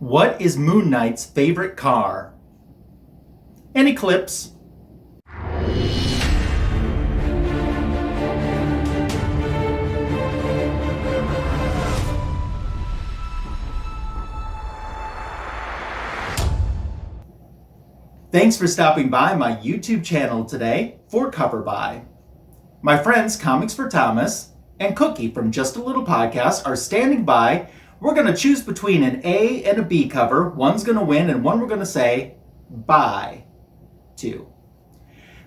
What is Moon Knight's favorite car? Any clips? Thanks for stopping by my YouTube channel today for Cover By. My friends Comics for Thomas and Cookie from Just a Little Podcast are standing by. We're going to choose between an A and a B cover. One's going to win and one we're going to say bye to.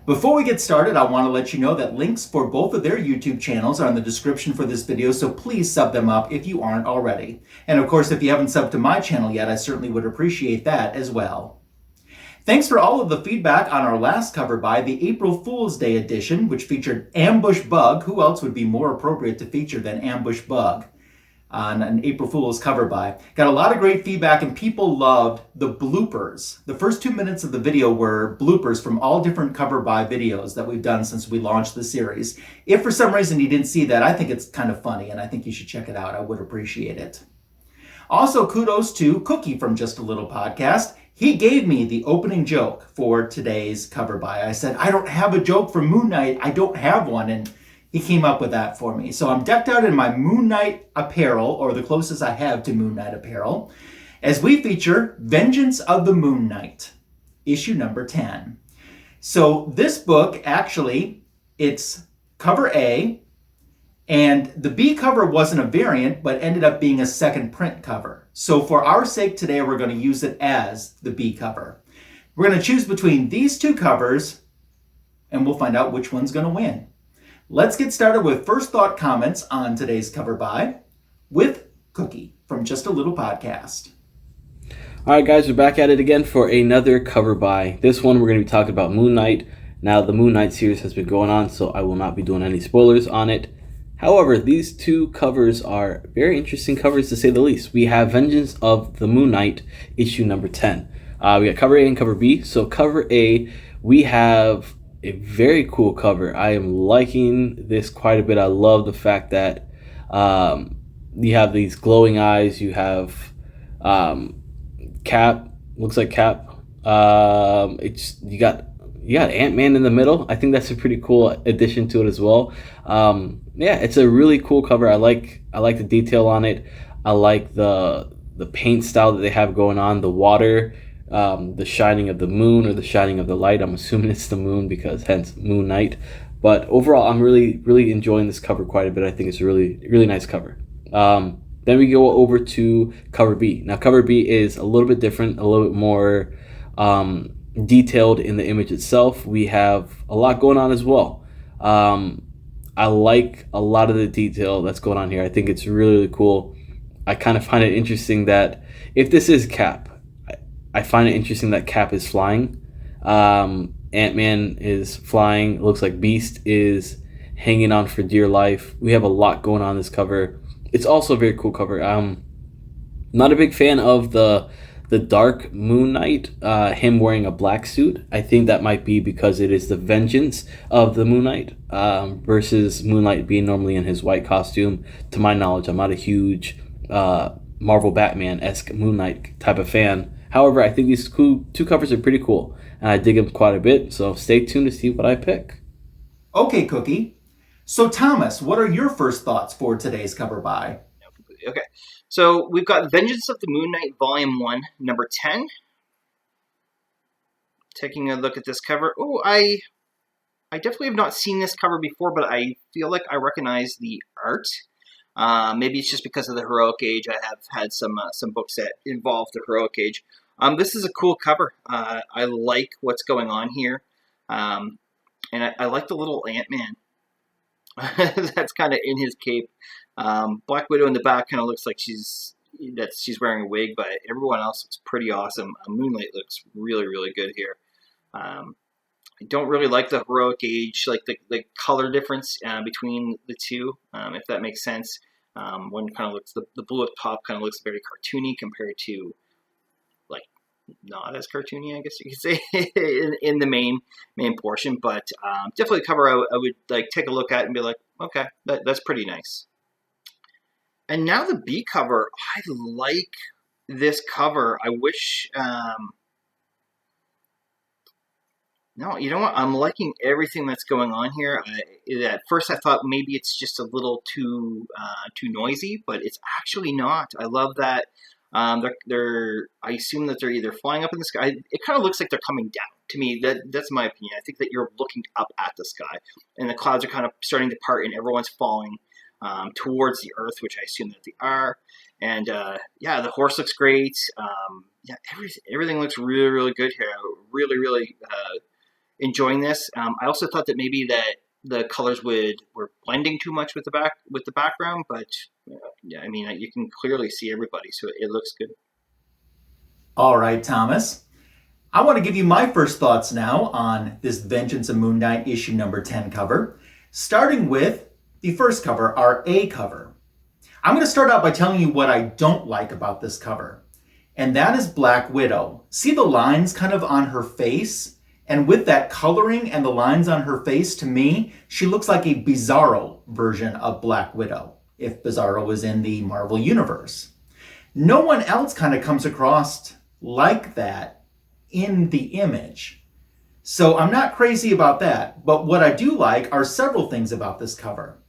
Before we get started, I want to let you know that links for both of their YouTube channels are in the description for this video, so please sub them up if you aren't already. And of course, if you haven't subbed to my channel yet, I certainly would appreciate that as well. Thanks for all of the feedback on our last cover by the April Fool's Day edition, which featured Ambush Bug. Who else would be more appropriate to feature than Ambush Bug on an April Fool's cover by? Got a lot of great feedback and people loved the bloopers. The first 2 minutes of the video were bloopers from all different cover by videos that we've done since we launched the series. If for some reason you didn't see that, I think it's kind of funny and I think you should check it out. I would appreciate it. Also, kudos to Cookie from Just a Little Podcast. He gave me the opening joke for today's cover by. I said, I don't have a joke for Moon Knight. I don't have one. And he came up with that for me. So I'm decked out in my Moon Knight apparel, or the closest I have to Moon Knight apparel, as we feature Vengeance of the Moon Knight, issue number 10. So this book, actually, it's cover A, and the B cover wasn't a variant, but ended up being a second print cover. So for our sake today, we're going to use it as the B cover. We're going to choose between these two covers, and we'll find out which one's going to win. Let's get started with first thought comments on today's cover by with Cookie from Just a Little Podcast. All right, guys, we're back at it again for another cover by. This one, we're going to be talking about Moon Knight. Now, the Moon Knight series has been going on, so I will not be doing any spoilers on it. However, these two covers are very interesting covers to say the least. We have Vengeance of the Moon Knight, issue number 10. We got cover A and cover B. So cover A, we have a very cool cover. I am liking this quite a bit. I love the fact that you have these glowing eyes. You have Cap, looks like Cap. You got Ant-Man in the middle. I think that's a pretty cool addition to it as well. Yeah, it's a really cool cover. I like the detail on it. I like the paint style that they have going on. The water, the shining of the moon or the shining of the light. I'm assuming it's the moon because hence Moon Knight. But overall, I'm really enjoying this cover quite a bit. I think it's a really nice cover. Then we go over to cover B. Now cover B is a little bit different, a little bit more detailed in the image itself. We have a lot going on as well. I like a lot of the detail that's going on here. I think it's really cool. I kind of find it interesting that if this is Cap, I find it interesting that Cap is flying. Ant-Man is flying. It looks like Beast is hanging on for dear life. We have a lot going on this cover. It's also a very cool cover. I'm not a big fan of the dark Moon Knight, him wearing a black suit. I think that might be because it is the vengeance of the Moon Knight versus Moon Knight being normally in his white costume. To my knowledge, I'm not a huge Marvel Batman-esque Moon Knight type of fan. However, I think these two covers are pretty cool, and I dig them quite a bit, so stay tuned to see what I pick. Okay, Cookie. So Thomas, what are your first thoughts for today's cover by? Okay, so we've got Vengeance of the Moon Knight, Volume 1, number 10. Taking a look at this cover. Oh, I definitely have not seen this cover before, but I feel like I recognize the art. Maybe it's just because of the Heroic Age. I have had some books that involve the Heroic Age. This is a cool cover. I like what's going on here. And I like the little Ant-Man that's kind of in his cape. Black Widow in the back kind of looks like she's wearing a wig, but everyone else looks pretty awesome. Moonlight looks really good here. I don't really like the Heroic Age, like the color difference between the two, if that makes sense. One kind of looks, the blue at top kind of looks very cartoony compared to, like, not as cartoony, I guess you could say, in the main portion. But definitely a cover I would like take a look at and be like, okay, that's pretty nice. And now the B cover, I like this cover. I wish. No, you know what? I'm liking everything that's going on here. At first, I thought maybe it's just a little too noisy, but it's actually not. I love that. They're. I assume that they're either flying up in the sky. It kind of looks like they're coming down. To me, that's my opinion. I think that you're looking up at the sky, and the clouds are kind of starting to part, and everyone's falling towards the Earth, which I assume that they are. And yeah, the horse looks great. Yeah, everything looks really, really good here. Really, really enjoying this. I also thought that maybe that the colors were blending too much with the background, but yeah, I mean you can clearly see everybody, so it looks good. All right, Thomas. I want to give you my first thoughts now on this Vengeance of Moon Knight issue number 10 cover, starting with the first cover, our A cover. I'm going to start out by telling you what I don't like about this cover, and that is Black Widow. See the lines kind of on her face? And with that coloring and the lines on her face, to me, she looks like a Bizarro version of Black Widow, if Bizarro was in the Marvel Universe. No one else kind of comes across like that in the image. So I'm not crazy about that. But what I do like are several things about this cover.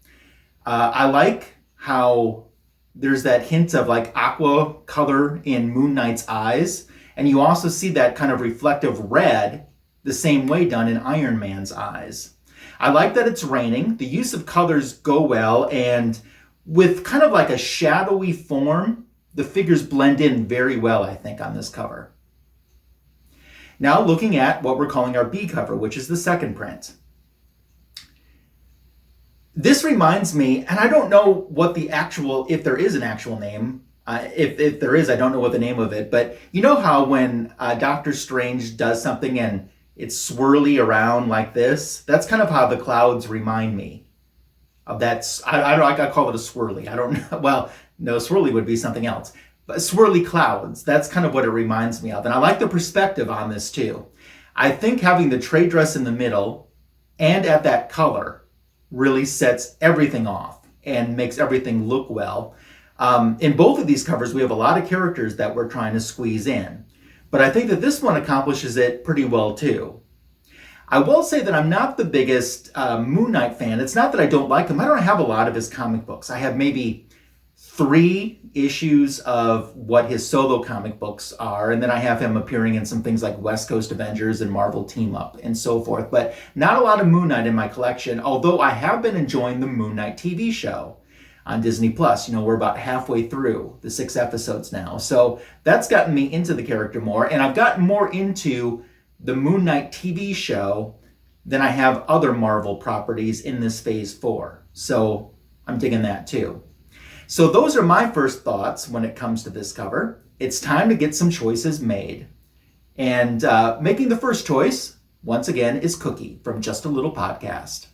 I like how there's that hint of like aqua color in Moon Knight's eyes. And you also see that kind of reflective red the same way done in Iron Man's eyes. I like that it's raining. The use of colors go well, and with kind of like a shadowy form, the figures blend in very well, I think, on this cover. Now looking at what we're calling our B cover, which is the second print. This reminds me, and I don't know what the actual, if there is an actual name, if there is, I don't know what the name of it, but you know how when Doctor Strange does something and it's swirly around like this? That's kind of how the clouds remind me of that. I call it a swirly. I don't know. Well, no, swirly would be something else. But swirly clouds, that's kind of what it reminds me of. And I like the perspective on this too. I think having the trade dress in the middle and at that color really sets everything off and makes everything look well. In both of these covers, we have a lot of characters that we're trying to squeeze in. But I think that this one accomplishes it pretty well too. I will say that I'm not the biggest Moon Knight fan. It's not that I don't like him. I don't have a lot of his comic books. I have maybe 3 issues of what his solo comic books are, and then I have him appearing in some things like West Coast Avengers and Marvel Team Up and so forth. But not a lot of Moon Knight in my collection, although I have been enjoying the Moon Knight TV show on Disney Plus. You know, we're about halfway through the 6 episodes now. So that's gotten me into the character more, and I've gotten more into the Moon Knight TV show than I have other Marvel properties in this phase 4. So I'm digging that too. So those are my first thoughts when it comes to this cover. It's time to get some choices made. And making the first choice, once again, is Cookie from Just a Little Podcast.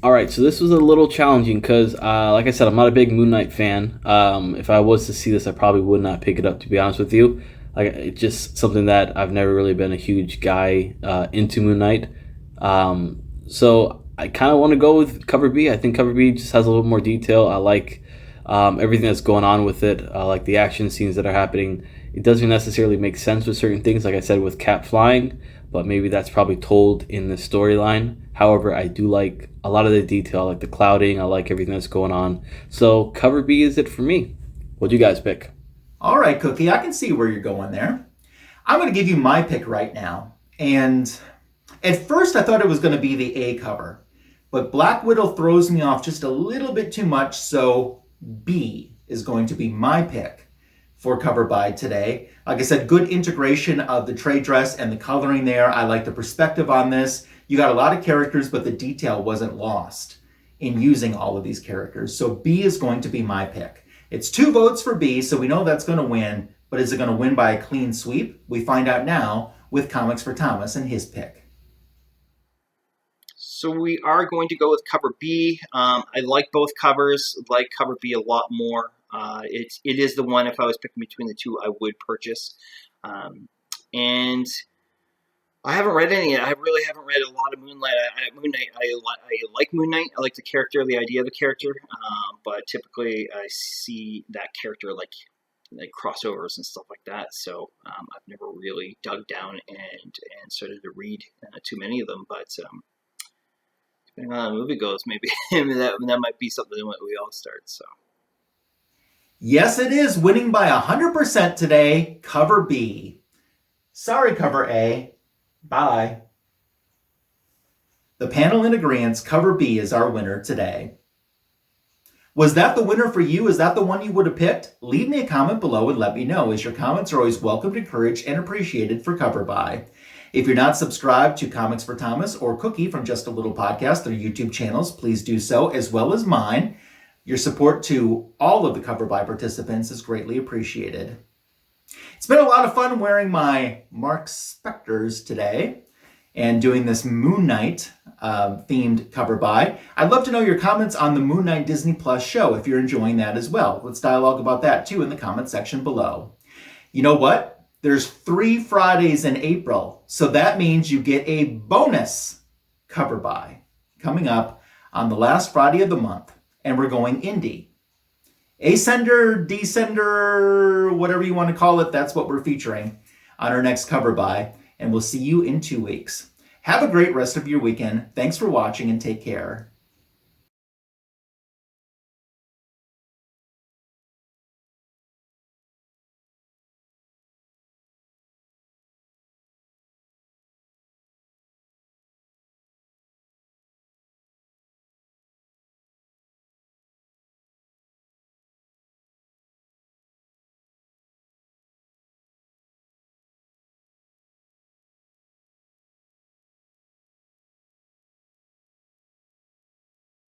All right, so this was a little challenging because, like I said, I'm not a big Moon Knight fan. If I was to see this, I probably would not pick it up, to be honest with you. Like, it's just something that I've never really been a huge guy into Moon Knight. So I kind of want to go with cover B. I think cover B just has a little more detail. I like everything that's going on with it. I like the action scenes that are happening. It doesn't necessarily make sense with certain things, like I said, with Cap flying, but maybe that's probably told in the storyline. However, I do like a lot of the detail. I like the clouding. I like everything that's going on. So cover B is it for me. What do you guys pick? All right, Cookie, I can see where you're going there. I'm going to give you my pick right now. And at first I thought it was going to be the A cover, but Black Widow throws me off just a little bit too much, so B is going to be my pick for cover by today. Like I said, good integration of the trade dress and the coloring there. I like the perspective on this. You got a lot of characters, but the detail wasn't lost in using all of these characters. So B is going to be my pick. It's 2 votes for B, so we know that's going to win, but is it going to win by a clean sweep? We find out now with Comics for Thomas and his pick. So we are going to go with cover B. I like both covers. Like cover B a lot more. It is the one, if I was picking between the two, I would purchase. And I haven't read any yet. I really haven't read a lot of Moon Knight. I like Moon Knight. I like the character, the idea of the character. But typically, I see that character like like crossovers and stuff like that. So I've never really dug down and started to read too many of them. But depending on how the movie goes, maybe that might be something that we all start. So Yes, it is winning by 100% today. Cover B. Sorry, cover A. Bye. The panel in agreement, cover B is our winner today. Was that the winner for you? Is that the one you would have picked? Leave me a comment below and let me know, as your comments are always welcomed, encouraged, and appreciated for Cover By. If you're not subscribed to Comics for Thomas or Cookie from Just a Little Podcast, their YouTube channels, please do so, as well as mine. Your support to all of the Cover By participants is greatly appreciated. It's been a lot of fun wearing my Mark Spectors today and doing this Moon Knight themed Cover By. I'd love to know your comments on the Moon Knight Disney Plus show if you're enjoying that as well. Let's dialogue about that too in the comment section below. You know what? There's 3 Fridays in April, so that means you get a bonus Cover By coming up on the last Friday of the month, and we're going indie. Ascender, descender, whatever you want to call it, that's what we're featuring on our next Cover By. And we'll see you in 2 weeks. Have a great rest of your weekend. Thanks for watching and take care.